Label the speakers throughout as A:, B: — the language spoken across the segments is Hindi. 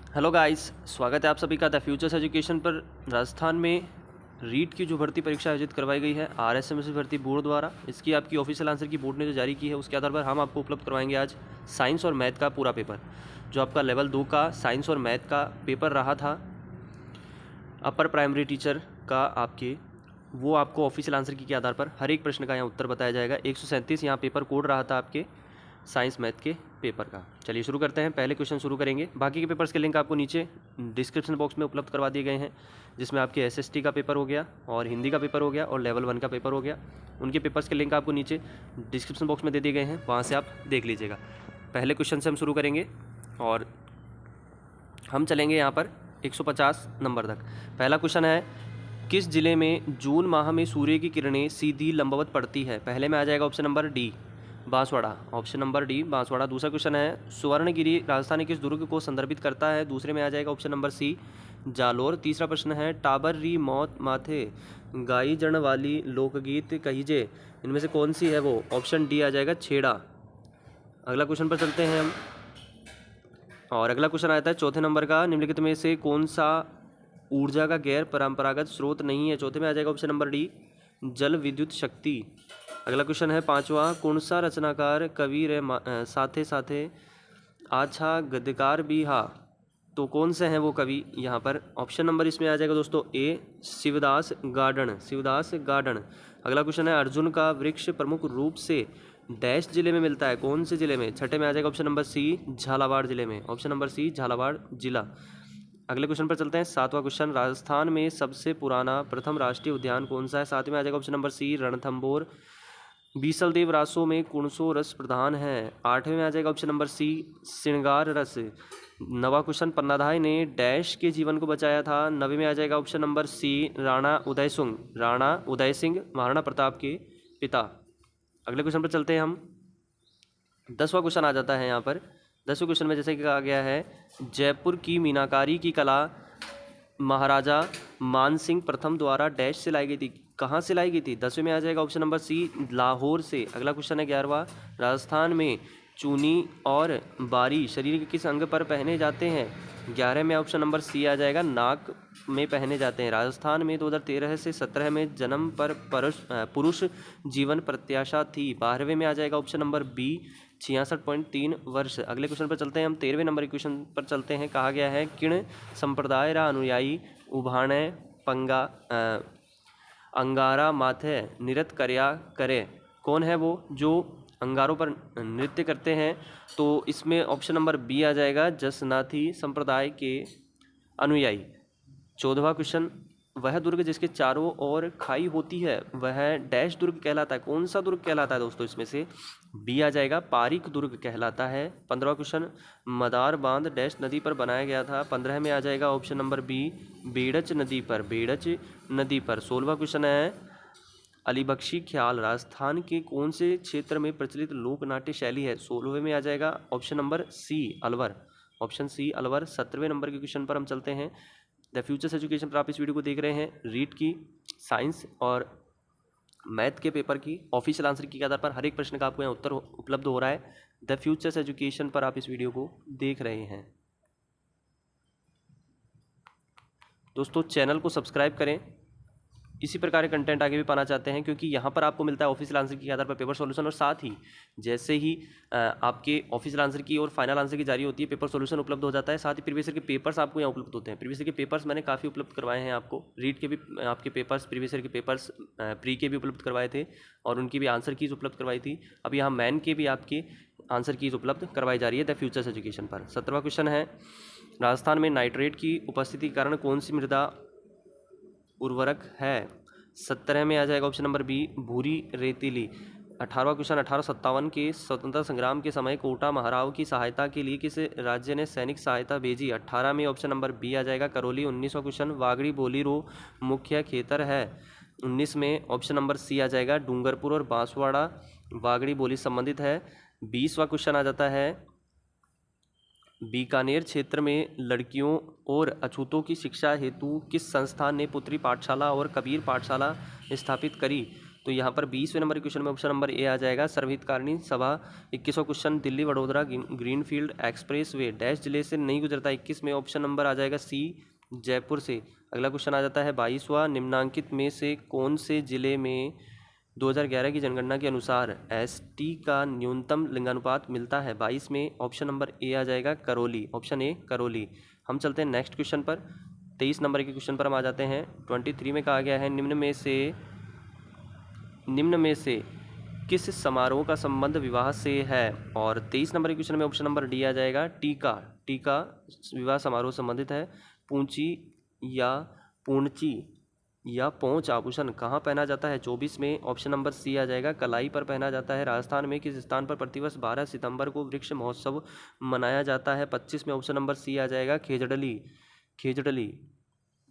A: हेलो गाइस, स्वागत है आप सभी का द फ्यूचर्स एजुकेशन पर। राजस्थान में रीट की जो भर्ती परीक्षा आयोजित करवाई गई है आरएसएमएस भर्ती बोर्ड द्वारा, इसकी आपकी ऑफिशियल आंसर की बोर्ड ने जो जारी की है उसके आधार पर हम आपको उपलब्ध करवाएंगे आज साइंस और मैथ का पूरा पेपर। जो आपका लेवल 2 का साइंस और मैथ का पेपर रहा था अपर प्राइमरी टीचर का आपके, वो आपको ऑफिशियल आंसर की के आधार पर हर एक प्रश्न का यहाँ उत्तर बताया जाएगा। 137 यहाँ पेपर कोड रहा था आपके साइंस मैथ के पेपर का। चलिए शुरू करते हैं, पहले क्वेश्चन शुरू करेंगे। बाकी के पेपर्स के लिंक आपको नीचे डिस्क्रिप्शन बॉक्स में उपलब्ध करवा दिए गए हैं, जिसमें आपके एसएसटी का पेपर हो गया और हिंदी का पेपर हो गया और लेवल 1 का पेपर हो गया। उनके पेपर्स के लिंक आपको नीचे डिस्क्रिप्शन बॉक्स में दे दिए गए हैं, वहाँ से आप देख लीजिएगा। पहले क्वेश्चन से हम शुरू करेंगे और हम चलेंगे यहाँ पर 150 नंबर तक। पहला क्वेश्चन है, किस जिले में जून माह में सूर्य की किरणें सीधी लंबवत पड़ती है? पहले में आ जाएगा option number D Banswara, option number D Banswara. दूसरा क्वेश्चन है, सुवर्णगिरी राजस्थान के किस दुर्ग को संदर्भित करता है? दूसरे में आ जाएगा ऑप्शन नंबर सी जालोर। तीसरा प्रश्न है, टाबर री मौत माथे गाई जण वाली लोकगीत कहीजे, इनमें से कौन सी है वो? ऑप्शन डी आ जाएगा छेड़ा। अगला क्वेश्चन पर चलते हैं हम, और अगला क्वेश्चन आता है चौथे नंबर का, निम्नलिखित में से कौन सा ऊर्जा का गैर परंपरागत स्रोत नहीं है? चौथे में आ जाएगा ऑप्शन नंबर डी जल विद्युत शक्ति। अगला क्वेश्चन है पांचवा, कौन सा रचनाकार कवि रे साथे साथे आछा गद्यकार भी हा? तो कौन से हैं वो कवि यहाँ पर? ऑप्शन नंबर इसमें आ जाएगा दोस्तों ए शिवदास गार्डन, शिवदास गार्डन। अगला क्वेश्चन है, अर्जुन का वृक्ष प्रमुख रूप से डैश जिले में मिलता है? कौन से जिले में? छठे में आ जाएगा ऑप्शन नंबर सी झालावाड़ जिले में, ऑप्शन नंबर सी झालावाड़ जिला। अगले क्वेश्चन पर चलते हैं, सातवां क्वेश्चन, राजस्थान में सबसे पुराना प्रथम राष्ट्रीय उद्यान कौन सा है? सातवें में आ जाएगा option number C Ranthambore. Bisaldev Raso में कुणसो रस प्रधान है? आठवें में आ जाएगा ऑप्शन नंबर सी श्रृंगार रस। नवा क्वेश्चन, पन्नाधाय ने डैश के जीवन को बचाया था? नवे में आ जाएगा ऑप्शन नंबर सी राणा उदय सिंह, राणा उदय सिंह महाराणा प्रताप के पिता। अगले क्वेश्चन पर चलते हैं हम, 10वां क्वेश्चन आ जाता है यहाँ पर। 10वें क्वेश्चन में जैसे कि कहा गया है, जयपुर की मीनाकारी की कला महाराजा मानसिंह प्रथम द्वारा डैश से लाई गई थी? कहाँ से लाई गई थी? 10वें में आ जाएगा ऑप्शन नंबर सी लाहौर से। अगला क्वेश्चन है 11वां, राजस्थान में चूनी और बारी शरीर के किस अंग पर पहने जाते हैं? 11 में ऑप्शन नंबर सी आ जाएगा नाक में पहने जाते हैं। राजस्थान में 2013 से 17 में जन्म पर पुरुष जीवन प्रत्याशा थी? 12वें में आ जाएगा ऑप्शन नंबर बी 66.3 वर्ष। अगले क्वेश्चन पर चलते हैं हम, 13वें नंबर के क्वेश्चन पर चलते हैं। कहा गया है, किण संप्रदाय रा अनुयायी उभाणे पंगा अंगारा माथे नृत्य करया करे? कौन है वो जो अंगारों पर नृत्य करते हैं? तो इसमें ऑप्शन नंबर बी आ जाएगा जसनाथी संप्रदाय के अनुयायी। 14वां क्वेश्चन, वह दुर्ग जिसके चारों ओर खाई होती है वह डैश दुर्ग कहलाता है? कौन सा दुर्ग कहलाता है दोस्तों? इसमें से बी आ जाएगा पारीक दुर्ग कहलाता है। 15वां क्वेश्चन, मदार बांध डैश नदी पर बनाया गया था? 15 में आ जाएगा ऑप्शन नंबर बी बेड़च नदी पर, बेड़च नदी पर। 16वां क्वेश्चन है, अलीबख्शी ख्याल राजस्थान के कौन से क्षेत्र में प्रचलित लोक नाट्य शैली है? 16वें में आ जाएगा option number C Alwar, option C Alwar. 17वें नंबर के क्वेश्चन पर हम चलते हैं। द फ्यूचर्स एजुकेशन पर आप इस वीडियो को देख रहे हैं, रीट की साइंस और मैथ के पेपर की ऑफिशियल आंसर की आधार पर हर एक प्रश्न का आपको यहाँ उत्तर उपलब्ध हो रहा है। द फ्यूचर्स एजुकेशन पर आप इस वीडियो को देख रहे हैं। दोस्तों चैनल को सब्सक्राइब करें, इसी प्रकार के कंटेंट आगे भी पाना चाहते हैं, क्योंकि यहाँ पर आपको मिलता है ऑफिशियल आंसर के आधार पर पेपर सॉल्यूशन, और साथ ही जैसे ही आपके ऑफिशियल आंसर की और फाइनल आंसर की जारी होती है पेपर सॉल्यूशन उपलब्ध हो जाता है। साथ ही प्रीवियस ईयर के पेपर्स आपको यहाँ उपलब्ध होते हैं। प्रीवियस ईयर के पेपर्स मैंने काफ़ी उपलब्ध करवाए हैं आपको, रीड के भी आपके पेपर्स, प्रीवियस ईयर के पेपर्स प्री के भी उपलब्ध करवाए थे और उनकी भी आंसर कीज उपलब्ध करवाई थी। अब यहाँ मैन के भी आपकी आंसर कीज उपलब्ध करवाई जा रही है द फ्यूचर्स एजुकेशन पर। 17वां क्वेश्चन है, राजस्थान में नाइट्रेट की उपस्थिति के कारण कौन सी मृदा उर्वरक है? 17 में आ जाएगा ऑप्शन नंबर बी भूरी रेतीली। 18वां क्वेश्चन, 1857 के स्वतंत्रता संग्राम के समय कोटा महाराव की सहायता के लिए किस राज्य ने सैनिक सहायता भेजी? 18 में ऑप्शन नंबर बी आ जाएगा करौली। 19वां क्वेश्चन, वागड़ी बोली रो मुख्य खेतर है? 19 में ऑप्शन नंबर सी आ जाएगा डूंगरपुर और बांसवाड़ा वागड़ी बोली संबंधित है। 20वां क्वेश्चन आ जाता है, बीकानेर क्षेत्र में लड़कियों और अछूतों की शिक्षा हेतु किस संस्थान ने पुत्री पाठशाला और कबीर पाठशाला स्थापित करी? तो यहाँ पर 20वें नंबर के क्वेश्चन में ऑप्शन नंबर ए आ जाएगा सर्वहितकारिणी सभा। 21वां question Delhi Vadodara greenfield expressway dash जिले से नहीं गुजरता। 21 में ऑप्शन नंबर आ जाएगा सी जयपुर से। अगला क्वेश्चन आ जाता है 22वां, निम्नांकित में से कौन से जिले में 2011 की जनगणना के अनुसार एसटी का न्यूनतम लिंगानुपात मिलता है। 22 में ऑप्शन नंबर ए आ जाएगा करौली, ऑप्शन ए करौली। हम चलते हैं नेक्स्ट क्वेश्चन पर। 23 नंबर के क्वेश्चन पर हम आ जाते हैं। 23 में कहा गया है निम्न में से किस समारोह का संबंध विवाह से है। और 23 नंबर के क्वेश्चन में ऑप्शन नंबर डी आ जाएगा टीका। टीका विवाह समारोह संबंधित है। पूंची या पूर्णची या पोंच आभूषण कहाँ पहना जाता है। 24 में ऑप्शन नंबर सी आ जाएगा कलाई पर पहना जाता है। राजस्थान में किस स्थान पर प्रतिवर्ष 12 सितंबर को वृक्ष महोत्सव मनाया जाता है। 25 में ऑप्शन नंबर सी आ जाएगा खेजड़ली। खेजड़ली।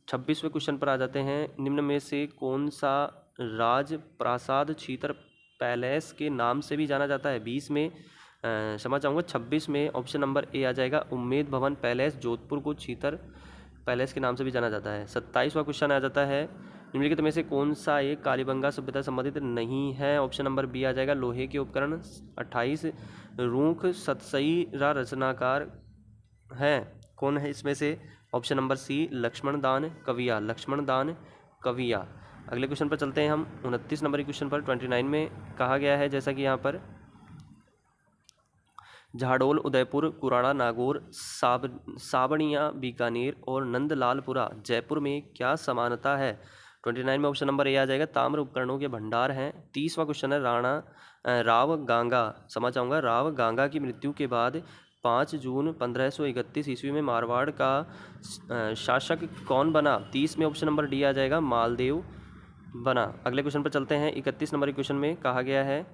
A: 26वें क्वेश्चन पर आ जाते हैं। निम्न में से कौन सा राज प्रासाद छीतर पैलेस के नाम से भी जाना जाता है। 20 में क्षमा चाहूँगा 26 में ऑप्शन नंबर ए आ जाएगा उम्मेद भवन पैलेस। जोधपुर को छीतर पैलेस के नाम से भी जाना जाता है। 27वां क्वेश्चन आ जाता है निम्नलिखित में से कौन सा एक कालीबंगा सभ्यता संबंधित नहीं है। ऑप्शन नंबर बी आ जाएगा लोहे के उपकरण। 28 रूख सतसई रचनाकार हैं कौन है इसमें से। ऑप्शन नंबर सी लक्ष्मण दान कविया। लक्ष्मण दान कविया। अगले क्वेश्चन पर चलते हैं हम। 29 नंबर के क्वेश्चन पर 29 में कहा गया है जैसा कि यहाँ पर झाडोल उदयपुर कुराड़ा नागौर साबनिया बीकानेर और नंदलालपुरा जयपुर में क्या समानता है। 29 में ऑप्शन नंबर ए आ जाएगा ताम्र उपकरणों के भंडार हैं। 30वां क्वेश्चन है राव गांगा। समझ चाहूँगा राव गांगा की मृत्यु के बाद 5 जून 1531 ईस्वी में मारवाड़ का शासक कौन बना। 30 में ऑप्शन नंबर डी आ जाएगा मालदेव बना। अगले क्वेश्चन पर चलते हैं। 31 नंबर के क्वेश्चन में कहा गया है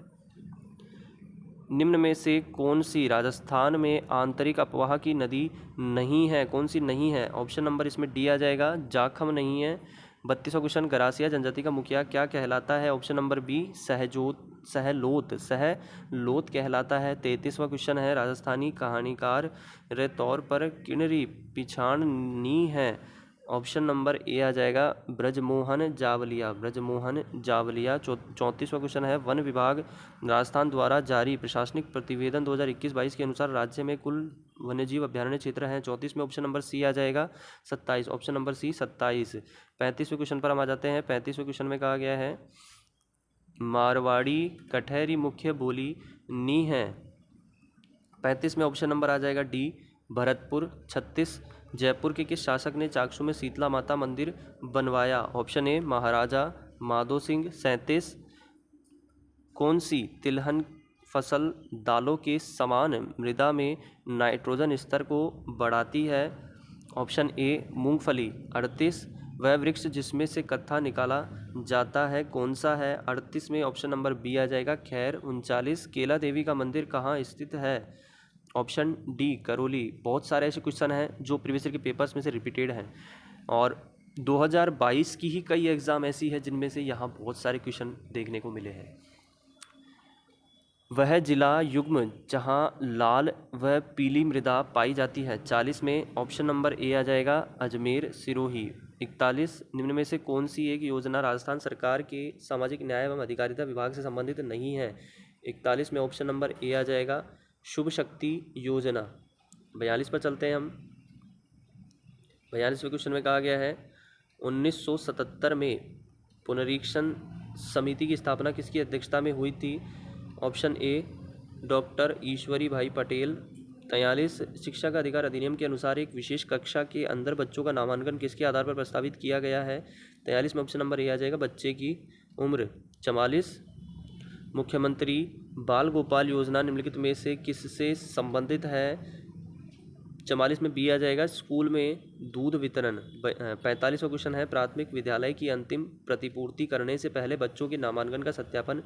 A: निम्न में से कौन सी राजस्थान में आंतरिक अपवाह की नदी नहीं है। कौन सी नहीं है। ऑप्शन नंबर इसमें डी आ जाएगा जाखम नहीं है। 32वां क्वेश्चन गरासिया जनजाति का मुखिया क्या कहलाता है। ऑप्शन नंबर बी सहलोत कहलाता है। 33वां क्वेश्चन है राजस्थानी कहानीकार रे तौर पर किनरी पिछाड़नी है। ऑप्शन नंबर ए आ जाएगा ब्रजमोहन जावलिया। ब्रजमोहन जावलिया। 34वां क्वेश्चन है वन विभाग राजस्थान द्वारा जारी प्रशासनिक प्रतिवेदन 2021-22 के अनुसार राज्य में कुल वन्यजीव अभ्यारण्य क्षेत्र हैं। 34 में ऑप्शन नंबर सी आ जाएगा 27। Option number C 27। 35वें क्वेश्चन पर हम आ जाते हैं। 35वें क्वेश्चन में कहा गया है मारवाड़ी कठहरी मुख्य बोली नी है। 35 में ऑप्शन नंबर आ जाएगा डी भरतपुर। 36 जयपुर के किस शासक ने चाकसू में शीतला माता मंदिर बनवाया। ऑप्शन ए महाराजा माधो सिंह। 37 कौन सी तिलहन फसल दालों के समान मृदा में नाइट्रोजन स्तर को बढ़ाती है। ऑप्शन ए मूंगफली। 38 वह वृक्ष जिसमें से कत्था निकाला जाता है कौन सा है। 38 में ऑप्शन नंबर बी आ जाएगा खैर। 39 केला देवी का मंदिर कहाँ स्थित है। Option D Karauli. बहुत सारे ऐसे क्वेश्चन हैं जो प्रीवियस ईयर के पेपर्स में से रिपीटेड हैं और 2022 की ही कई एग्ज़ाम ऐसी है जिनमें से यहाँ बहुत सारे क्वेश्चन देखने को मिले हैं। वह जिला युग्म जहाँ लाल व पीली मृदा पाई जाती है। 40 में ऑप्शन नंबर ए आ जाएगा अजमेर सिरोही। 41 निम्न में से कौन सी एक योजना राजस्थान सरकार के सामाजिक न्याय एवं अधिकारिता विभाग से संबंधित नहीं है। 41 में ऑप्शन नंबर ए आ जाएगा शुभ शक्ति योजना। 42 पर चलते हैं हम। 42वें क्वेश्चन में कहा गया है 1977 में पुनरीक्षण समिति की स्थापना किसकी अध्यक्षता में हुई थी। ऑप्शन ए डॉक्टर ईश्वरी भाई पटेल। 43 शिक्षा का अधिकार अधिनियम के अनुसार एक विशेष कक्षा के अंदर बच्चों का नामांकन किसके आधार पर प्रस्तावित किया गया है। 43 में ऑप्शन नंबर ए आ जाएगा बच्चे की उम्र। 44 मुख्यमंत्री बाल गोपाल योजना निम्नलिखित में से किससे संबंधित है। 44 में बी आ जाएगा स्कूल में दूध वितरण। 45वां क्वेश्चन है प्राथमिक विद्यालय की अंतिम प्रतिपूर्ति करने से पहले बच्चों के नामांकन का सत्यापन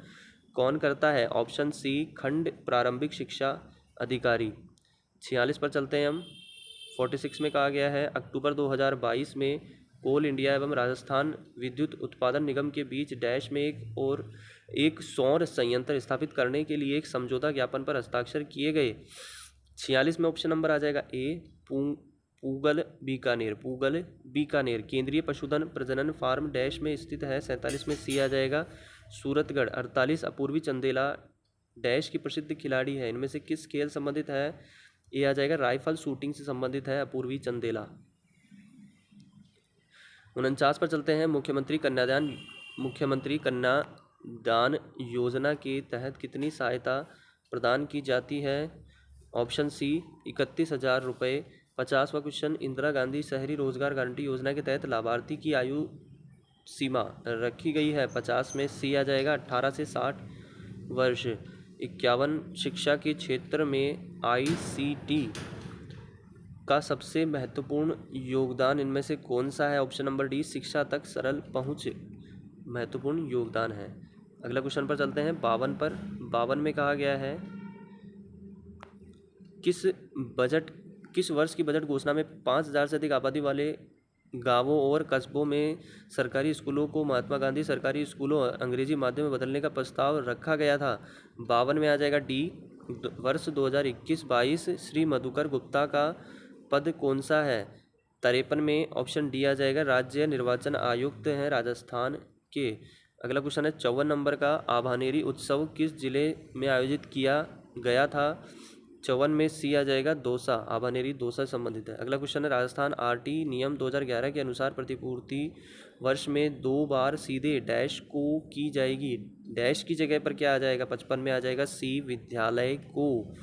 A: कौन करता है। ऑप्शन सी खंड प्रारंभिक शिक्षा अधिकारी। 46 पर चलते हैं हम। 46 में कहा गया है अक्टूबर 2022 में कोल इंडिया एवं राजस्थान विद्युत उत्पादन निगम के बीच डैश में एक सौर संयंत्र स्थापित करने के लिए एक समझौता ज्ञापन पर हस्ताक्षर किए गए। 46 में ऑप्शन नंबर आ जाएगा ए पूगल बीकानेर। पूगल बीकानेर केंद्रीय पशुधन प्रजनन फार्म डैश में स्थित है। 47 में सी आ जाएगा सूरतगढ़ 48 अपूर्वी चंदेला डैश की प्रसिद्ध खिलाड़ी है, इनमें से किस खेल संबंधित है? ये आ जाएगा राइफल शूटिंग से संबंधित है अपूर्वी चंदेला। 49 पर चलते हैं। मुख्यमंत्री कन्यादान योजना के तहत कितनी सहायता प्रदान की जाती है? ऑप्शन सी 31,000 रुपये। 50वां क्वेश्चन, इंदिरा गांधी शहरी रोजगार गारंटी योजना के तहत लाभार्थी की आयु सीमा रखी गई है 50 में? सी आ जाएगा 18 से 60 वर्ष। 51, शिक्षा के क्षेत्र में ICT का सबसे महत्वपूर्ण योगदान इनमें से कौन सा है? ऑप्शन नंबर डी, शिक्षा तक सरल पहुंच महत्वपूर्ण योगदान है। अगला क्वेश्चन पर चलते हैं 52 पर। 52 में कहा गया है किस वर्ष की बजट घोषणा में 5,000 से अधिक आबादी वाले गांवों और कस्बों में सरकारी स्कूलों को महात्मा गांधी सरकारी स्कूलों अंग्रेजी माध्यम में बदलने का प्रस्ताव रखा गया था? 52 में आ जाएगा डी, वर्ष 2021-22। श्री मधुकर गुप्ता का पद कौन सा है? 53 में ऑप्शन डी आ जाएगा, राज्य निर्वाचन आयुक्त हैं राजस्थान के। अगला क्वेश्चन है 54 नंबर का, आभानेरी उत्सव किस जिले में आयोजित किया गया था? 54 में सी आ जाएगा, दौसा। आभानेरी दौसा से संबंधित है। अगला क्वेश्चन है राजस्थान RT नियम 2011 के अनुसार प्रतिपूर्ति वर्ष में 2 बार सीधे डैश को की जाएगी, डैश की जगह पर क्या आ जाएगा? 55 में आ जाएगा सी, विद्यालय को।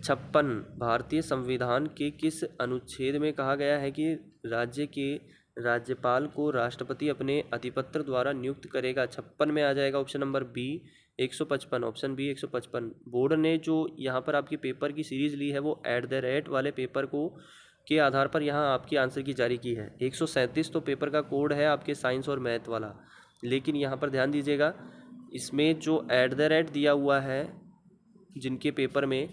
A: 56, भारतीय संविधान के किस अनुच्छेद में कहा गया है कि राज्य के राज्यपाल को राष्ट्रपति अपने अधिपत्र द्वारा नियुक्त करेगा? 56 में आ जाएगा option number B, 155। Option B 155। Board ने जो यहाँ पर आपकी पेपर की सीरीज ली है वो @ वाले पेपर को के आधार पर यहाँ आपकी आंसर की जारी की है। 137 तो पेपर का कोड है आपके साइंस और मैथ वाला, लेकिन यहाँ पर ध्यान दीजिएगा, इसमें जो @ दिया हुआ है जिनके पेपर में,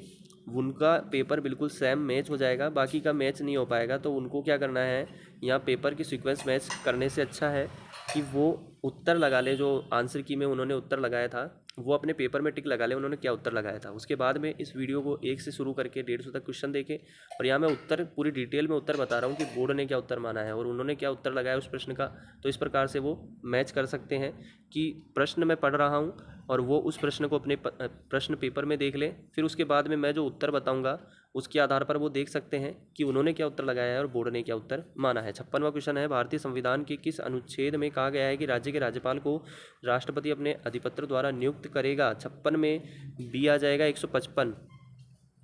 A: उनका पेपर बिल्कुल सेम मैच हो जाएगा, बाकी का मैच नहीं हो पाएगा। तो उनको क्या करना है, यहाँ पेपर की सीक्वेंस मैच करने से अच्छा है कि वो उत्तर लगा ले, जो आंसर की में उन्होंने उत्तर लगाया था वो अपने पेपर में टिक लगा ले उन्होंने क्या उत्तर लगाया था। उसके बाद में इस वीडियो को 1 से शुरू करके 150 तक क्वेश्चन देखें, और यहाँ मैं उत्तर पूरी डिटेल में उत्तर बता रहा हूँ कि बोर्ड ने क्या उत्तर माना है और उन्होंने क्या उत्तर लगाया उस प्रश्न का। तो इस प्रकार से वो मैच कर सकते हैं कि प्रश्न मैं पढ़ रहा हूँ और वो उस प्रश्न को अपने प्रश्न पेपर में देख लें, फिर उसके बाद में मैं जो उत्तर बताऊँगा उसके आधार पर वो देख सकते हैं कि उन्होंने क्या उत्तर लगाया है और बोर्ड ने क्या उत्तर माना है। 56वां क्वेश्चन है, भारतीय संविधान के किस अनुच्छेद में कहा गया है कि राज्य के राज्यपाल को राष्ट्रपति अपने अधिपत्र द्वारा नियुक्त करेगा? 56 में बी आ जाएगा, 155।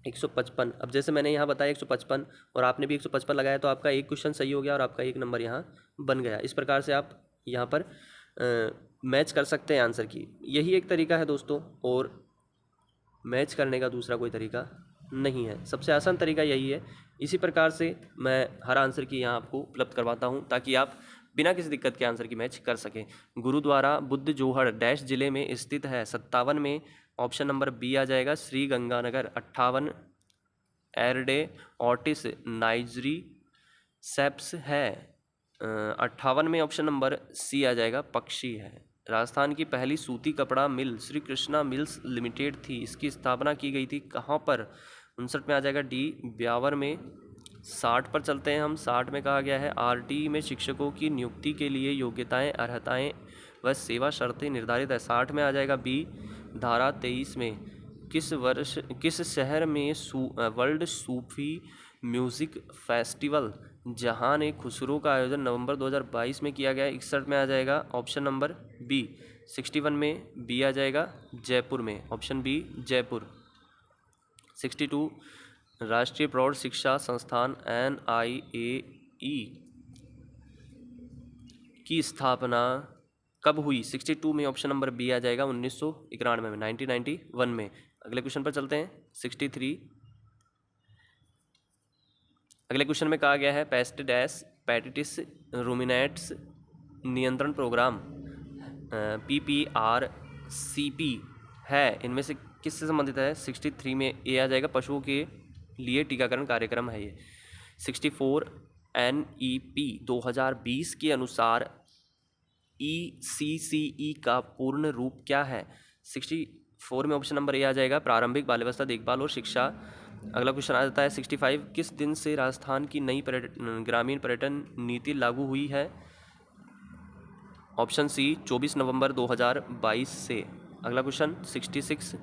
A: 155। अब जैसे मैंने यहाँ बताया 155 और आपने भी 155 लगाया, तो आपका एक क्वेश्चन सही हो गया और आपका 1 नंबर यहाँ बन गया। इस प्रकार से आप यहाँ पर मैच कर सकते हैं आंसर की। यही एक तरीका है दोस्तों, और मैच करने का दूसरा कोई तरीका नहीं है, सबसे आसान तरीका यही है। इसी प्रकार से मैं हर आंसर की यहाँ आपको उपलब्ध करवाता हूँ ताकि आप बिना किसी दिक्कत के आंसर की मैच कर सकें। गुरुद्वारा बुद्ध जोहड़ डैश जिले में स्थित है? 57 में ऑप्शन नंबर बी आ जाएगा, श्री गंगानगर। 58, एरडे ऑटिस नाइजरी सेप्स है। 58 में ऑप्शन नंबर सी आ जाएगा, पक्षी है। राजस्थान की पहली सूती कपड़ा मिल श्री कृष्णा मिल्स लिमिटेड थी, इसकी स्थापना की गई थी कहाँ पर? 59 में आ जाएगा डी, ब्यावर में। 60 पर चलते हैं हम। 60 में कहा गया है RT में शिक्षकों की नियुक्ति के लिए योग्यताएं, अर्हताएं व सेवा शर्तें निर्धारित है। 60 में आ जाएगा बी, धारा 23 में। किस शहर में वर्ल्ड सूफी म्यूज़िक फेस्टिवल जहान ए खुसरो का आयोजन नवंबर 2022 में किया गया? 61 में आ जाएगा ऑप्शन नंबर बी। 61 में बी आ जाएगा, जयपुर में। Option B, Jaipur. 62, राष्ट्रीय प्रौढ़ शिक्षा संस्थान NIAE की स्थापना कब हुई? 62 में ऑप्शन नंबर बी आ जाएगा, 1991 में, 1991 में। अगले क्वेश्चन पर चलते हैं। 63, अगले क्वेश्चन में कहा गया है पेस्टिटिस रूमिनेट्स नियंत्रण प्रोग्राम PPRCP है, इनमें से किससे संबंधित है? 63 में ए आ जाएगा, पशुओं के लिए टीकाकरण कार्यक्रम है ये। 64, NEP 2020 के अनुसार ECCE का पूर्ण रूप क्या है? 64 में ऑप्शन नंबर ए आ जाएगा, प्रारंभिक बाल्यावस्था देखभाल और शिक्षा। अगला क्वेश्चन आ जाता है 65, किस दिन से राजस्थान की नई ग्रामीण पर्यटन नीति लागू हुई है? ऑप्शन सी 24 नवंबर 2022 से। अगला क्वेश्चन 66,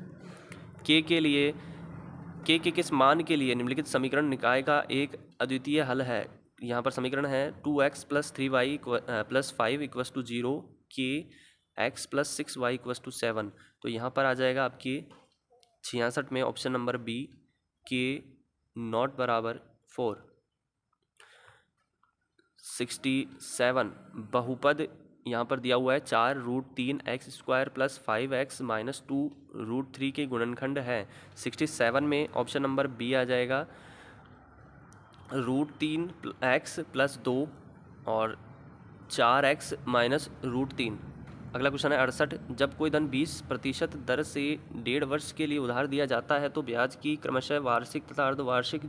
A: के लिए के किस मान के लिए निम्नलिखित समीकरण निकाय का एक अद्वितीय हल है। यहाँ पर समीकरण है 2x + 3y + 5 = 0, के x + 6y = 7। तो यहाँ पर आ जाएगा आपके 66 में ऑप्शन नंबर बी, के नॉट बराबर 4। 67, बहुपद यहाँ पर दिया हुआ है 4√3x² + 5x - 2√3 के गुणनखंड है। 67 में ऑप्शन नंबर बी आ जाएगा √3x + 2 और 4x - √3। अगला क्वेश्चन है 68, जब कोई धन 20% दर से 1.5 वर्ष के लिए उधार दिया जाता है तो ब्याज की क्रमशः वार्षिक तथा अर्धवार्षिक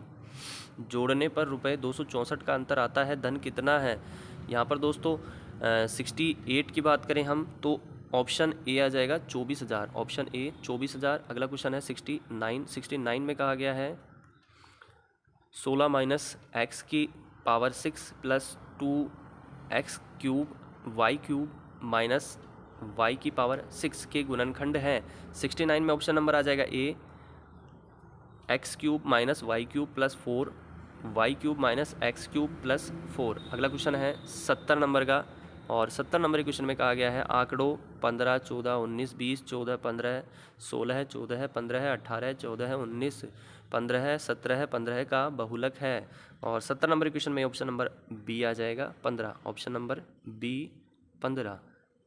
A: जोड़ने पर ₹264 का अंतर आता है। धन कितना है। यहाँ पर दोस्तों 68 की बात करें हम तो ऑप्शन ए आ जाएगा 24,000, ऑप्शन ए 24,000। अगला क्वेश्चन है 69 में कहा गया है 16 - x⁻6 + 2x³ y³ - y⁻6 के गुणनखंड है। 69 में ऑप्शन नंबर आ जाएगा ए x³ - y³ + 4 y³ - x³ + 4। अगला क्वेश्चन है 70 नंबर का, और 70 नंबर के क्वेश्चन में कहा गया है आंकड़ों 15, 14, 19, 20, 14, 15, 16, 14, 15, 18, 14, 19, 15, 17, 15 का बहुलक है। और 70 नंबर के क्वेश्चन में ऑप्शन नंबर बी आ जाएगा 15, option number B 15।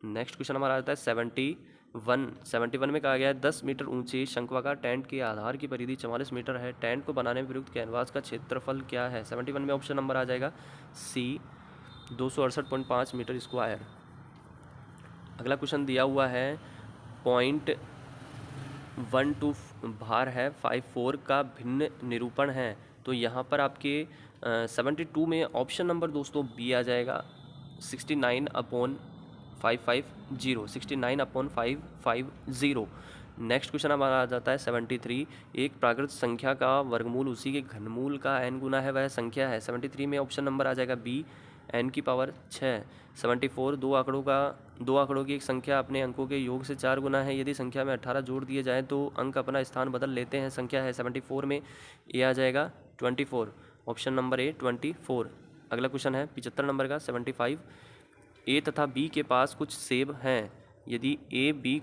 A: Next question हमारा आता है 71 में कहा गया है 10 मीटर ऊंचे शंक्वाकार टेंट के आधार की परिधि 44 मीटर है। टेंट को बनाने में प्रयुक्त कैनवास का क्षेत्रफल क्या है। 71 में ऑप्शन नंबर आ जाएगा सी 268.5 मीटर स्क्वायर। अगला क्वेश्चन दिया हुआ है 0.12 भार है 54 का भिन्न निरूपण है। तो यहाँ पर आपके 72 में ऑप्शन नंबर दोस्तों बी आ जाएगा 69/550, 69/550। नेक्स्ट क्वेश्चन हमारा आ जाता है 73, एक प्राकृत संख्या का वर्गमूल उसी के घनमूल का n गुना है, वह संख्या है। 73 में ऑप्शन नंबर आ जाएगा बी n⁻6। 74, दो आंकड़ों की एक संख्या अपने अंकों के योग से 4 गुना है। यदि संख्या में 18 जोड़ दिए जाएं तो अंक अपना स्थान बदल लेते हैं। संख्या है 74 में ए आ जाएगा 24, ऑप्शन नंबर ए 24। अगला क्वेश्चन है 75 नंबर का 75, ए तथा बी के पास कुछ सेब हैं। यदि ए बी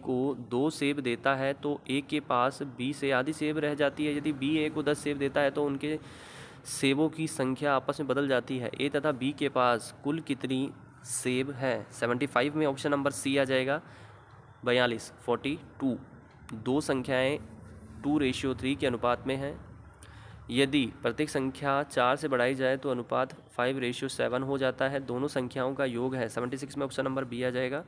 A: को 2 सेब देता है तो ए के पास बी से आधी सेब रह जाती है। यदि बी ए को 10 सेब देता है तो उनके सेबों की संख्या आपस में बदल जाती है। ए तथा बी के पास कुल कितनी सेब है। 75 में ऑप्शन नंबर सी आ जाएगा 42, 42। दो संख्याएं 2:3 के अनुपात में हैं। यदि प्रत्येक संख्या 4 से बढ़ाई जाए तो अनुपात 5:7 हो जाता है। दोनों संख्याओं का योग है। 76 में ऑप्शन नंबर बी आ जाएगा,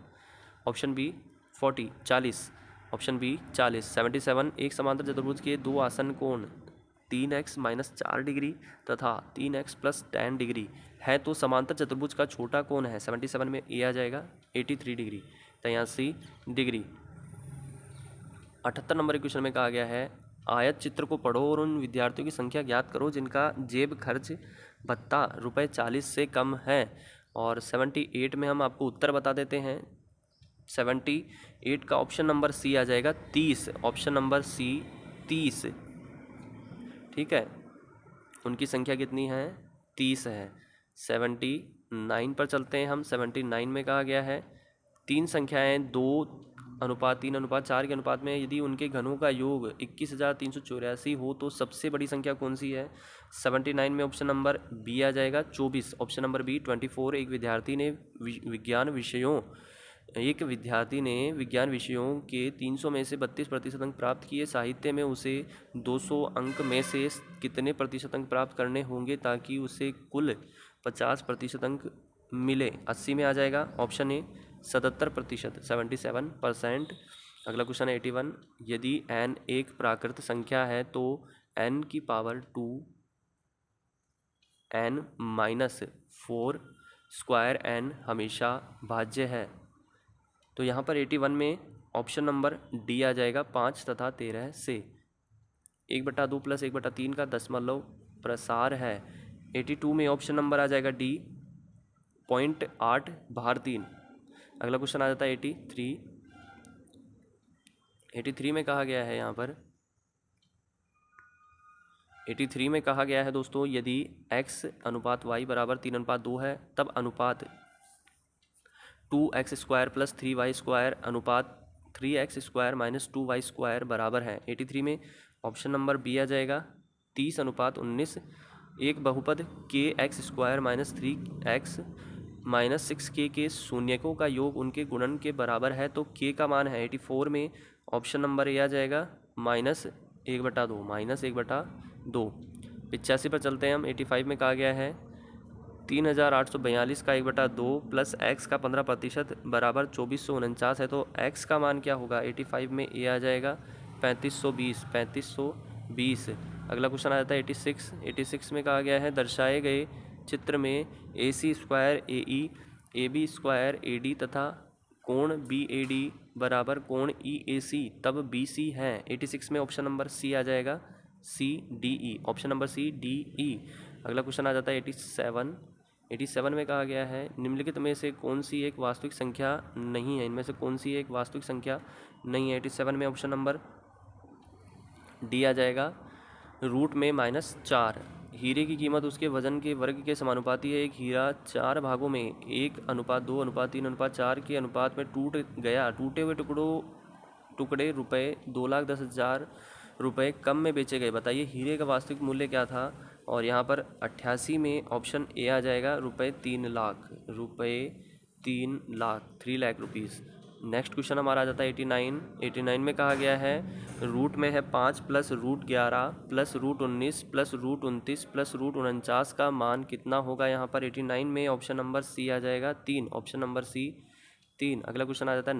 A: ऑप्शन बी 40, ऑप्शन बी 40। 77, एक समांतर चतुर्भुज के दो आसन कोण 3x - 4 डिग्री तथा 3x + 10 डिग्री है तो समांतर चतुर्भुज का छोटा कोण है। 77 में ए आ जाएगा 83 डिग्री, 83 डिग्री। 78 नंबर क्वेश्चन में कहा गया है आयत चित्र को पढ़ो और उन विद्यार्थियों की संख्या ज्ञात करो जिनका जेब खर्च भत्ता ₹40 से कम है। और 78 में हम आपको उत्तर बता देते हैं। 78 का ऑप्शन नंबर सी आ जाएगा 30, ऑप्शन नंबर सी 30। ठीक है, उनकी संख्या कितनी है 30 है। 79 पर चलते हैं हम। 79 में कहा गया है 3 संख्याएं 2:3:4 के अनुपात में यदि उनके घनों का योग 21,384 हो तो सबसे बड़ी संख्या कौन सी है। 79 में ऑप्शन नंबर बी आ जाएगा 24, ऑप्शन नंबर बी 24। एक विद्यार्थी ने विज्ञान विषयों के 300 में से 32% अंक प्राप्त किए। साहित्य में उसे 200 अंक में से कितने प्रतिशत अंक प्राप्त करने होंगे ताकि उसे कुल 50% अंक मिले। 80 में आ जाएगा ऑप्शन ए 77%, 77%। अगला क्वेश्चन है 81, यदि n एक प्राकृत संख्या है तो n⁻2 n-4 स्क्वायर n हमेशा भाज्य है। तो यहाँ पर 81 में ऑप्शन नंबर डी आ जाएगा 5 तथा 13 से। 1/2 + 1/3 का दशमलव प्रसार है। 82 में ऑप्शन नंबर आ जाएगा डी 0.8 भार 3। अगला क्वेश्चन आ जाता है 83 में कहा गया है यहाँ पर 83 में कहा गया है दोस्तों, यदि x अनुपात y बराबर 3:2 है तब अनुपात 2x² प्लस 3y² अनुपात 3x² माइनस 2y² बराबर है। 83 में ऑप्शन नंबर बी आ जाएगा 30:19। एक बहुपद kx² minus 3x minus 6k के शून्यकों का योग उनके गुणन के बराबर है, तो k का मान है 84 में ऑप्शन नंबर ए आ जाएगा -1/2 -1/2। 85 पर चलते हैं हम। 85 में कहा गया है 3842 का 1/2 प्लस x का 15% बराबर 2449 है, तो x का मान क्या होगा 85 में, ए आ जाएगा 3520। अगला क्वेश्चन आ जाता है 86 में कहा गया है दर्शाए गए चित्र में AC² AE AB² AD तथा कोण BAD बराबर कोण EAC तब BC है। 86 में ऑप्शन नंबर सी आ जाएगा CDE, ऑप्शन नंबर CDE। अगला क्वेश्चन आ जाता है 87 में कहा गया है निम्नलिखित में से कौन सी एक वास्तविक संख्या नहीं है, इनमें से कौन सी एक वास्तविक संख्या नहीं है। 87 में ऑप्शन नंबर डी आ जाएगा रूट में -4। हीरे की कीमत उसके वजन के वर्ग के समानुपाती है। एक हीरा 4 भागों में 1:2:3:4 के अनुपात में टूट गया। टूटे हुए टुकड़े रुपए 2,10,000 रुपये कम में बेचे गए। बताइए हीरे का वास्तविक मूल्य क्या था। और यहाँ पर 88 में ऑप्शन ए आ जाएगा रुपये 3 lakh, ₹3 lakh rupees. Next question हमारा आ जाता है 89 में कहा गया है रूट में है 5 प्लस √11 प्लस √19 प्लस √29 प्लस √49 का मान कितना होगा। यहाँ पर 89 में ऑप्शन नंबर सी आ जाएगा 3, ऑप्शन नंबर सी 3। अगला क्वेश्चन आ जाता है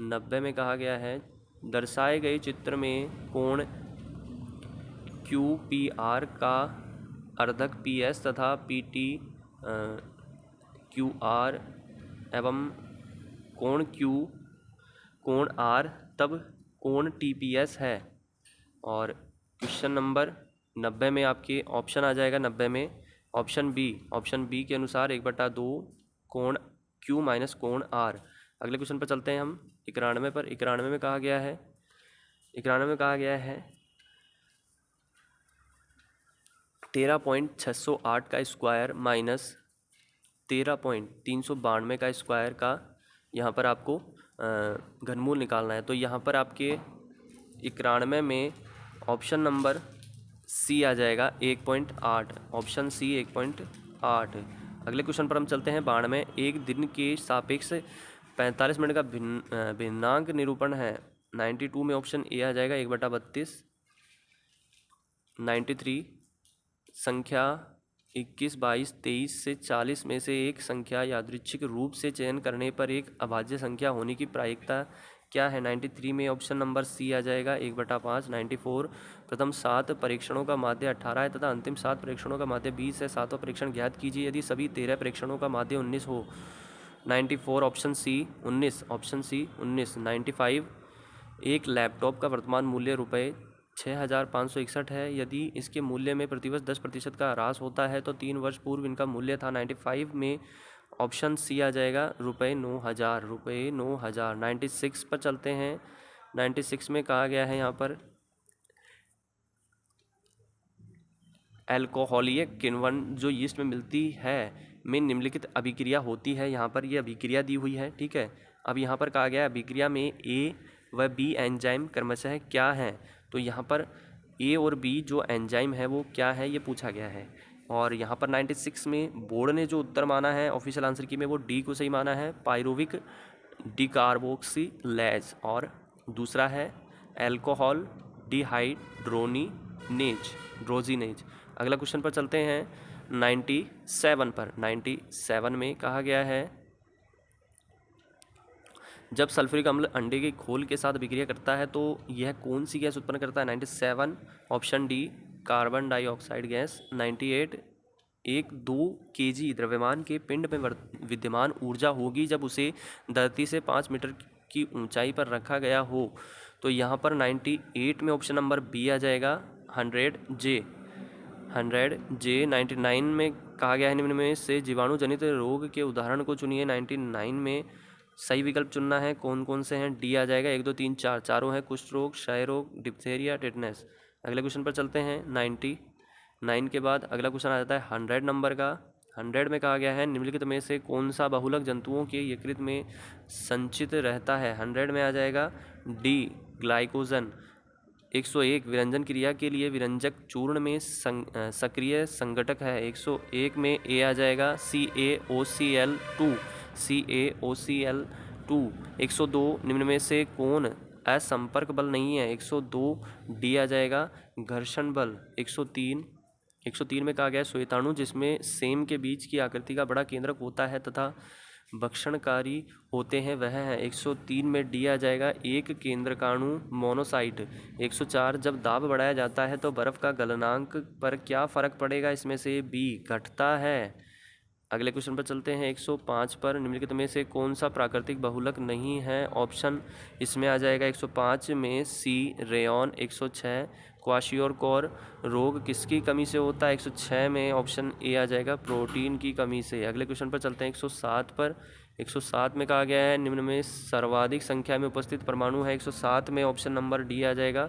A: 90 में कहा गया है दर्शाए गए चित्र में कोण QPR का अर्धक PS तथा PT QR एवं कोण Q कोण R तब कोण TPS है। और क्वेश्चन नंबर 90 में आपके ऑप्शन आ जाएगा 90 में ऑप्शन बी के अनुसार 1/2 कोण Q माइनस कोण R। अगले क्वेश्चन पर चलते हैं हम 91 पर। 91 में कहा गया है 13.608 का स्क्वायर माइनस 13.392 का स्क्वायर का यहाँ पर आपको घनमूल निकालना है। तो यहाँ पर आपके 91 में ऑप्शन नंबर सी आ जाएगा 1.8, ऑप्शन सी 1.8। अगले क्वेश्चन पर हम चलते हैं 92। एक दिन के सापेक्ष 45 मिनट का भिन्नांक निरूपण है। 92 में ऑप्शन ए आ जाएगा 1/32। 93 संख्या 21, 22, 23 से 40 में से एक संख्या यादृच्छिक रूप से चयन करने पर एक अभाज्य संख्या होने की प्रायिकता क्या है। 93 में ऑप्शन नंबर सी आ जाएगा 1/5। 94 प्रथम 7 परीक्षणों का माध्य 18 है तथा अंतिम 7 परीक्षणों का माध्य 20 है। 7वां परीक्षण ज्ञात कीजिए यदि सभी 13 परीक्षणों का माध्य 19 हो। 94 ऑप्शन सी 19, ऑप्शन सी 19। 95 एक लैपटॉप का वर्तमान मूल्य ₹6,561 है। यदि इसके मूल्य में प्रतिवर्ष 10% का ह्रास होता है तो 3 वर्ष पूर्व इनका मूल्य था। 95 में ऑप्शन सी आ जाएगा ₹9,000। 96 पर चलते हैं। 96 में कहा गया है यहाँ पर एल्कोहलीय किण्वन जो यीस्ट में मिलती है में निम्नलिखित अभिक्रिया होती है। यहाँ पर ये अभिक्रिया दी हुई है, ठीक है। अब यहाँ पर कहा गया है अभिक्रिया में ए व बी एंजाइम क्रमशः क्या हैं। तो यहाँ पर ए और बी जो एंजाइम है वो क्या है ये पूछा गया है। और यहाँ पर 96 में बोर्ड ने जो उत्तर माना है ऑफिशियल आंसर की में वो डी को सही माना है, पायरुविक डिकार्बोक्सिलेज। और दूसरा है एल्कोहल डिहाइड्रोजिनेज। अगला क्वेश्चन पर चलते हैं 97 पर। 97 में कहा गया है जब सल्फ्यूरिक अम्ल अंडे के खोल के साथ अभिक्रिया करता है तो यह कौन सी गैस उत्पन्न करता है। 97 option D carbon dioxide gas. 98 एक 2 kg द्रव्यमान के पिंड में विद्यमान ऊर्जा होगी जब उसे धरती से 5 मीटर की ऊंचाई पर रखा गया हो। तो यहाँ पर 98 में ऑप्शन नंबर बी आ जाएगा 100 J। 100। जे 99 में कहा गया है निम्न में से जीवाणु जनित रोग के उदाहरण को चुनिए। 99 में सही विकल्प चुनना है। कौन कौन से हैं? डी आ जाएगा। 1 2 3 4 चारों हैं। कुष्ठ रोग, क्षय रोग, डिप्थेरिया, टेटनस। अगले क्वेश्चन पर चलते हैं। 99 के बाद अगला क्वेश्चन आ जाता है 100 नंबर का। 100 में कहा गया है निम्नलिखित में से कौन सा बहुलक जंतुओं के यकृत में संचित रहता है। 100 में आ जाएगा डी ग्लाइकोजन। 101 विरंजन क्रिया के लिए विरंजक चूर्ण में सक्रिय संघटक है। 101 में ए आ जाएगा CaOCl2। CaOCl2। 102 निम्न में से कौन असंपर्क बल नहीं है। 102 डी आ जाएगा घर्षण बल। 103 में कहा गया है श्वेताणु जिसमें सेम के बीच की आकृति का बड़ा केंद्रक होता है तथा भक्षणकारी होते हैं वह है। 103 में डी आ जाएगा एक केंद्रकाणु मोनोसाइट। 104 जब दाब बढ़ाया जाता है तो बर्फ का गलनांक पर क्या फर्क पड़ेगा। इसमें से बी घटता है। अगले क्वेश्चन पर चलते हैं 105 पर। निम्नलिखित में से कौन सा प्राकृतिक बहुलक नहीं है। ऑप्शन इसमें आ जाएगा 105 में सी रेयॉन। 106 क्वाशियोरकोर रोग किसकी कमी से होता है। 106 में ऑप्शन ए आ जाएगा प्रोटीन की कमी से। अगले क्वेश्चन पर चलते हैं 107 पर। 107 में कहा गया है निम्न में सर्वाधिक संख्या में उपस्थित परमाणु है। 107 में ऑप्शन नंबर डी आ जाएगा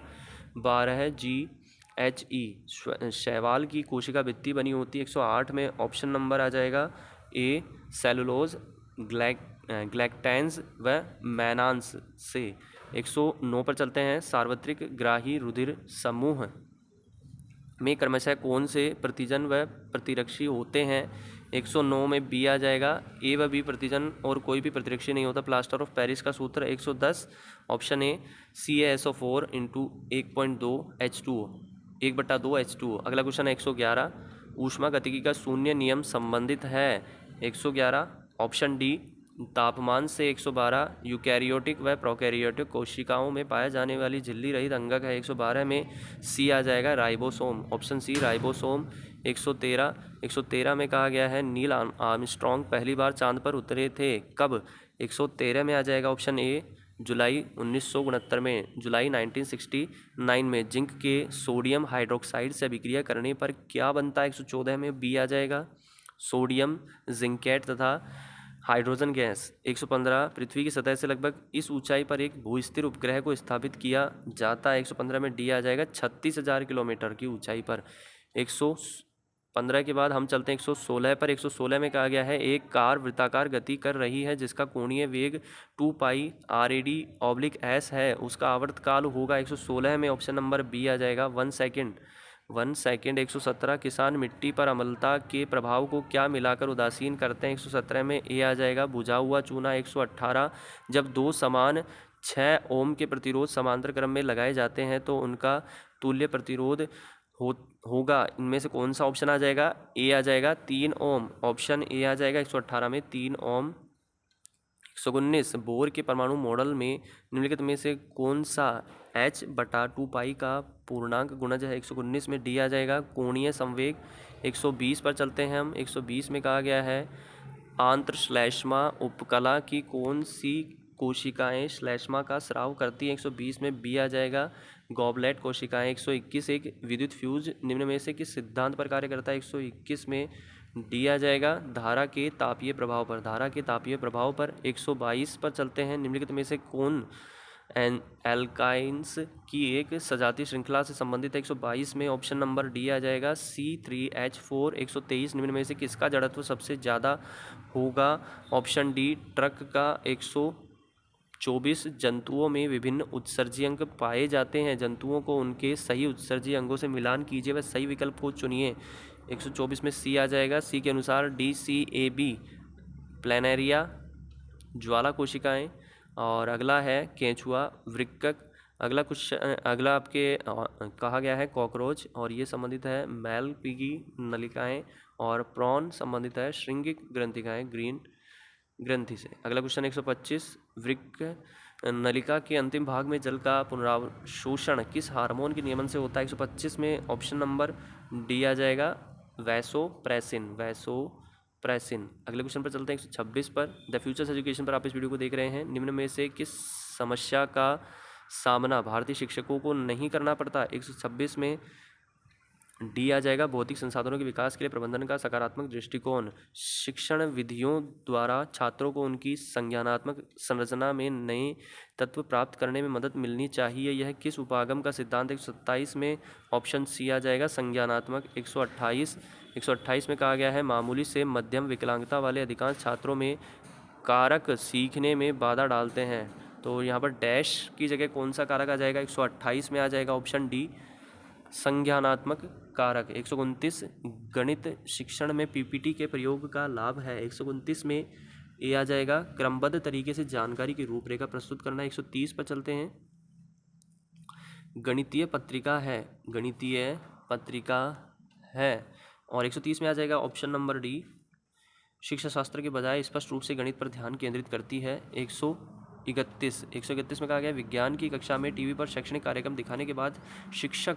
A: 12 GHE। शैवाल की कोशिका भित्ति बनी होती है। 108 में ऑप्शन नंबर आ जाएगा ए सेलुलोज, ग्लैक्टेंस व मैनांस से। 109 पर चलते हैं। सार्वत्रिक ग्राही रुधिर समूह में क्रमशः कौन से प्रतिजन व प्रतिरक्षी होते हैं। 109 में बी आ जाएगा ए व बी प्रतिजन और कोई भी प्रतिरक्षी नहीं होता। प्लास्टर ऑफ पेरिस का सूत्र 110 option A CaSO4 × 1.2 H2O 1/2 H2O। अगला क्वेश्चन है 111 ऊष्मा गतिकी का शून्य नियम संबंधित है। 111 ऑप्शन डी तापमान से। 112 यूकैरियोटिक व प्रोकैरियोटिक कोशिकाओं में पाए जाने वाली झिल्ली रहित अंगक है। 112 में सी आ जाएगा राइबोसोम। Option C ribosome. 113 में कहा गया है नील आर्मस्ट्रॉन्ग पहली बार चांद पर उतरे थे कब। 113 में आ जाएगा ऑप्शन ए जुलाई 1969 में। जुलाई 1969 में। जिंक के सोडियम हाइड्रोक्साइड से अभिक्रिया करने पर क्या बनता है। 114 में बी आ जाएगा सोडियम जिंकेट तथा हाइड्रोजन गैस। 115 पृथ्वी की सतह से लगभग इस ऊंचाई पर एक भूस्थिर उपग्रह को स्थापित किया जाता है। 115 में डी आ जाएगा 36,000 किलोमीटर की ऊंचाई पर। 115 के बाद हम चलते हैं 116 पर। 116 में कहा गया है एक कार वृत्ताकार गति कर रही है जिसका कोणीय वेग 2π RAD/s है। उसका आवर्तकाल होगा। 116 में ऑप्शन नंबर बी आ जाएगा 1 सेकेंड। 1 सेकेंड। 117 किसान मिट्टी पर अम्लता के प्रभाव को क्या मिलाकर उदासीन करते हैं। 117 में ए आ जाएगा बुझा हुआ चूना। 118 जब दो समान 6 ओम के प्रतिरोध समांतर क्रम में लगाए जाते हैं तो उनका तुल्य प्रतिरोध होगा। इनमें से कौन सा ऑप्शन आ जाएगा। ए आ जाएगा 3 ओम। ऑप्शन ए आ जाएगा 118 में 3 ओम। 119 बोर के परमाणु मॉडल में निम्नलिखित में से कौन सा H/2π का पूर्णांक गुणज है। 119 में डी आ जाएगा कोणीय संवेग। 120 पर चलते हैं हम। 120 में कहा गया है आंत्रश्लेष्मा उपकला की कौन सी कोशिकाएं श्लेष्मा का स्राव करती हैं। 120 में बी आ जाएगा गॉबलेट कोशिकाएं। 121 एक विद्युत फ्यूज निम्न में से किस सिद्धांत पर कार्य करता है। 121 में डी आ जाएगा धारा के तापीय प्रभाव पर। धारा के तापीय प्रभाव पर। 122 पर चलते हैं। निम्नलिखित में से कौन एल्काइंस की एक सजातीय श्रृंखला से संबंधित है। 122 में ऑप्शन नंबर डी आ जाएगा C3H4। 123 निम्न में से किसका जड़त्व सबसे ज़्यादा होगा। ऑप्शन डी ट्रक का। 124 जंतुओं में विभिन्न उत्सर्जी अंग पाए जाते हैं। जंतुओं को उनके सही उत्सर्जी अंगों से मिलान कीजिए व सही विकल्प को चुनिए। 124 में सी आ जाएगा। सी के अनुसार DCAB प्लेनेरिया ज्वाला कोशिकाएं। और अगला है केंचुआ वृक्कक। अगला आपके कहा गया है कॉकरोच और ये संबंधित है मैलपिगी नलिकाएं और प्रॉन संबंधित है श्रृंगिक ग्रंथिकाएं ग्रीन ग्रंथि से। अगला क्वेश्चन 125 वृक्क नलिका के अंतिम भाग में जल का पुनरावशोषण किस हार्मोन के नियमन से होता है। 125 में ऑप्शन नंबर डी आ जाएगा वैसोप्रेसिन। अगले क्वेश्चन पर चलते हैं 126 पर। द फ्यूचर्स एजुकेशन पर आप इस वीडियो को देख रहे हैं। निम्न में से किस समस्या का सामना भारतीय शिक्षकों को नहीं करना पड़ता। 126 में डी आ जाएगा भौतिक संसाधनों के विकास के लिए प्रबंधन का सकारात्मक दृष्टिकोण। शिक्षण विधियों द्वारा छात्रों को उनकी संज्ञानात्मक संरचना में नए तत्व प्राप्त करने में मदद मिलनी चाहिए। यह किस उपागम का सिद्धांत 127 में ऑप्शन सी आ जाएगा संज्ञानात्मक। 128 में कहा गया है मामूली से मध्यम विकलांगता वाले अधिकांश छात्रों में कारक सीखने में बाधा डालते हैं। तो यहाँ पर डैश की जगह कौन सा कारक आ जाएगा? 128 में आ जाएगा ऑप्शन डी संज्ञानात्मक कारक। 129 गणित शिक्षण में पीपीटी के प्रयोग का लाभ है। 129 में ए आ जाएगा क्रमबद्ध तरीके से जानकारी की रूपरेखा प्रस्तुत करना। 130 पर चलते हैं, गणितीय पत्रिका है, गणितीय पत्रिका है। और 130 में आ जाएगा ऑप्शन नंबर डी शिक्षा शास्त्र के बजाय स्पष्ट रूप से गणित पर ध्यान केंद्रित करती है। 131 में कहा गया विज्ञान की कक्षा में टीवी पर शैक्षणिक कार्यक्रम दिखाने के बाद शिक्षक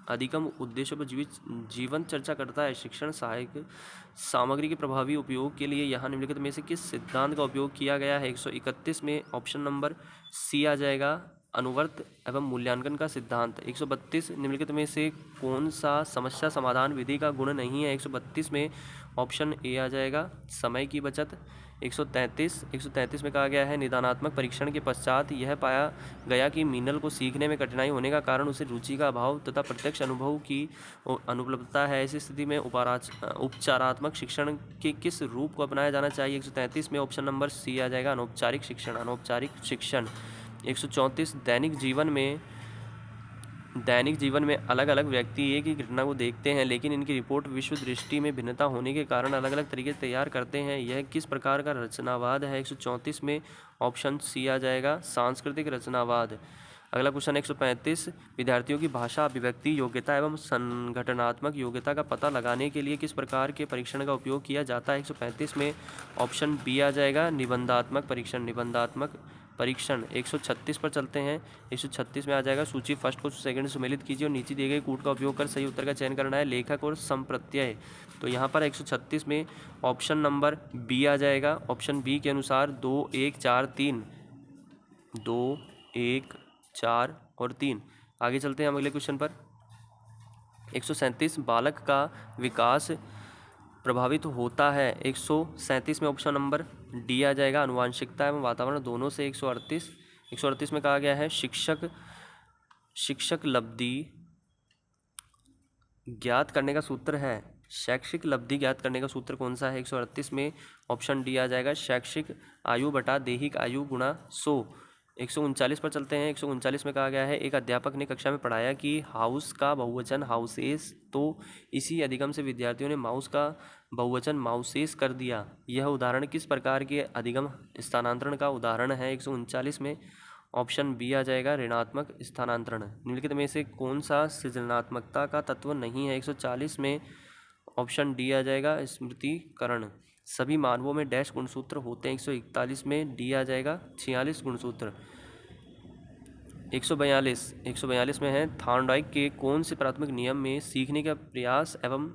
A: अधिगम उद्देश्यों पर जीवन चर्चा करता है। शिक्षण सहायक सामग्री के प्रभावी उपयोग के लिए यहाँ निम्नलिखित में से किस सिद्धांत का उपयोग किया गया है? 131 में ऑप्शन नंबर सी आ जाएगा अनुवर्त एवं मूल्यांकन का सिद्धांत। 132 निम्नलिखित में से कौन सा समस्या समाधान विधि का गुण नहीं है? 132 में ऑप्शन ए आ जाएगा समय की बचत। 133 में कहा गया है निदानात्मक परीक्षण के पश्चात यह पाया गया कि मीनल को सीखने में कठिनाई होने का कारण उसे रुचि का अभाव तथा प्रत्यक्ष अनुभव की अनुपलब्धता है। ऐसी स्थिति में उपचारात्मक शिक्षण के किस रूप को अपनाया जाना चाहिए? 133 में ऑप्शन नंबर सी आ जाएगा अनौपचारिक शिक्षण, अनौपचारिक शिक्षण। 134 दैनिक जीवन में अलग अलग व्यक्ति एक ही घटना को देखते हैं लेकिन इनकी रिपोर्ट विश्व दृष्टि में भिन्नता होने के कारण अलग अलग तरीके से तैयार करते हैं। यह किस प्रकार का रचनावाद है? 134 में ऑप्शन सी आ जाएगा सांस्कृतिक रचनावाद। अगला क्वेश्चन 135 विद्यार्थियों की भाषा अभिव्यक्ति योग्यता एवं संगठनात्मक योग्यता का पता लगाने के लिए किस प्रकार के परीक्षण का उपयोग किया जाता है? 135 में ऑप्शन बी आ जाएगा निबंधात्मक परीक्षण, निबंधात्मक परीक्षण। 136 पर चलते हैं, 136 में आ जाएगा सूची फर्स्ट को सेकंड सुमेलित कीजिए और नीचे दिए गए कूट का उपयोग कर सही उत्तर का चयन करना है, लेखक और संप्रत्यय। तो यहाँ पर 136 में ऑप्शन नंबर बी आ जाएगा। ऑप्शन बी के अनुसार 2, 1, 4, 3, 2, 1, 4 और 3। आगे चलते हैं हम अगले क्वेश्चन पर। 137 बालक का विकास प्रभावित होता है। 137 में ऑप्शन नंबर डी आ जाएगा आनुवांशिकता एवं वातावरण दोनों से। 138 में कहा गया है शिक्षक लब्धि ज्ञात करने का सूत्र है। शैक्षिक लब्धि ज्ञात करने का सूत्र कौन सा है? 138 में ऑप्शन डी आ जाएगा शैक्षिक आयु बटा दैहिक आयु गुणा 100। 139 पर चलते हैं। 139 में कहा गया है एक अध्यापक ने कक्षा में पढ़ाया कि हाउस का बहुवचन हाउसेस, तो इसी अधिगम से विद्यार्थियों ने माउस का बहुवचन माउसेस कर दिया। यह उदाहरण किस प्रकार के अधिगम स्थानांतरण का उदाहरण है? 139 में ऑप्शन बी आ जाएगा ऋणात्मक स्थानांतरण। निम्नलिखित में से कौन सा सृजनात्मकता का तत्व नहीं है? 140 में ऑप्शन डी आ जाएगा स्मृतिकरण। सभी मानवों में डैश गुणसूत्र होते हैं। 141 में डी आ जाएगा 46 गुणसूत्र। 142 में है थॉर्नडाइक के कौन से प्राथमिक नियम में सीखने का प्रयास एवं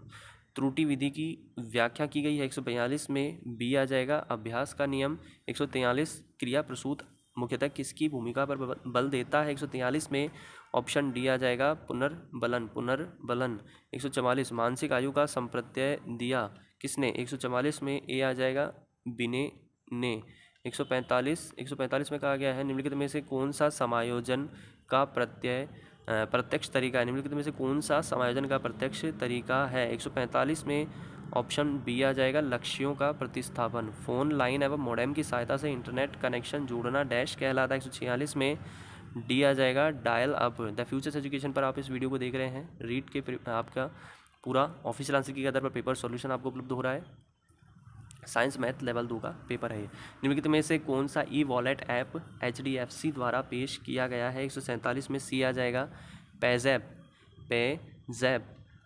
A: त्रुटि विधि की व्याख्या की गई है? 142 में बी आ जाएगा अभ्यास का नियम। 143 क्रिया प्रसूत मुख्यतः किसकी भूमिका पर बल देता है? 143 में ऑप्शन डी आ जाएगा पुनर्बलन। 144 मानसिक आयु का संप्रत्यय दिया किसने? 144 में ए आ जाएगा बिने ने। 145 में कहा गया है निम्नलिखित में से कौन सा समायोजन का प्रत्यक्ष तरीका है? निम्नलिखित में से कौन सा समायोजन का प्रत्यक्ष तरीका है? 145 में ऑप्शन बी आ जाएगा लक्ष्यों का प्रतिस्थापन। फोन लाइन एवं मोडेम की सहायता से इंटरनेट कनेक्शन जोड़ना डैश कहलाता है। 146 में डी आ जाएगा dial up. The futures education पर आप इस वीडियो को देख रहे हैं। रीड के आपका पूरा ऑफिशियल आंसर की आधार पर पेपर सॉल्यूशन आपको उपलब्ध हो रहा है। साइंस मैथ लेवल 2 का पेपर है ये। निम्नलिखित में से कौन सा ई वॉलेट ऐप HDFC द्वारा पेश किया गया है? 147 में सी आ जाएगा पेजैप।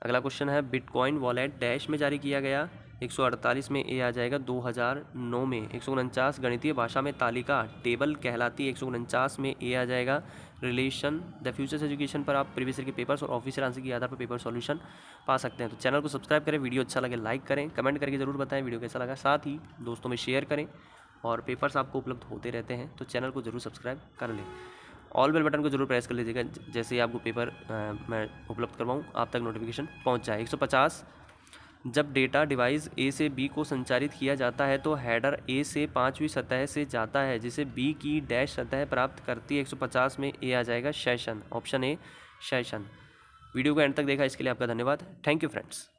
A: अगला क्वेश्चन है बिटकॉइन वॉलेट डैश में जारी किया गया। 148 में ए आ जाएगा 2009 में। 149 गणितीय भाषा में तालिका टेबल कहलाती है। 149 में ए आ जाएगा रिलेशन। द फ्यूचर्स एजुकेशन पर आप प्रीवियस ईयर के पेपर्स और ऑफिशियल आंसर के आधार पर पेपर सॉल्यूशन पा सकते हैं। तो चैनल को सब्सक्राइब करें, वीडियो अच्छा लगे लाइक करें, कमेंट करके जरूर बताएं वीडियो कैसा लगा, साथ ही दोस्तों में शेयर करें और पेपर्स आपको उपलब्ध होते रहते हैं तो चैनल को जरूर सब्सक्राइब कर लें। ऑल बेल बटन को जरूर प्रेस कर लीजिएगा, जैसे ही आपको पेपर मैं उपलब्ध करवाऊँ आप तक नोटिफिकेशन पहुँच जाए। 150, जब डेटा डिवाइस ए से बी को संचारित किया जाता है तो हेडर ए से 5वीं सतह से जाता है जिसे बी की डैश सतह प्राप्त करती है। 150 में ए आ जाएगा session, option A session. Video को एंड तक देखा इसके लिए आपका धन्यवाद। Thank you friends.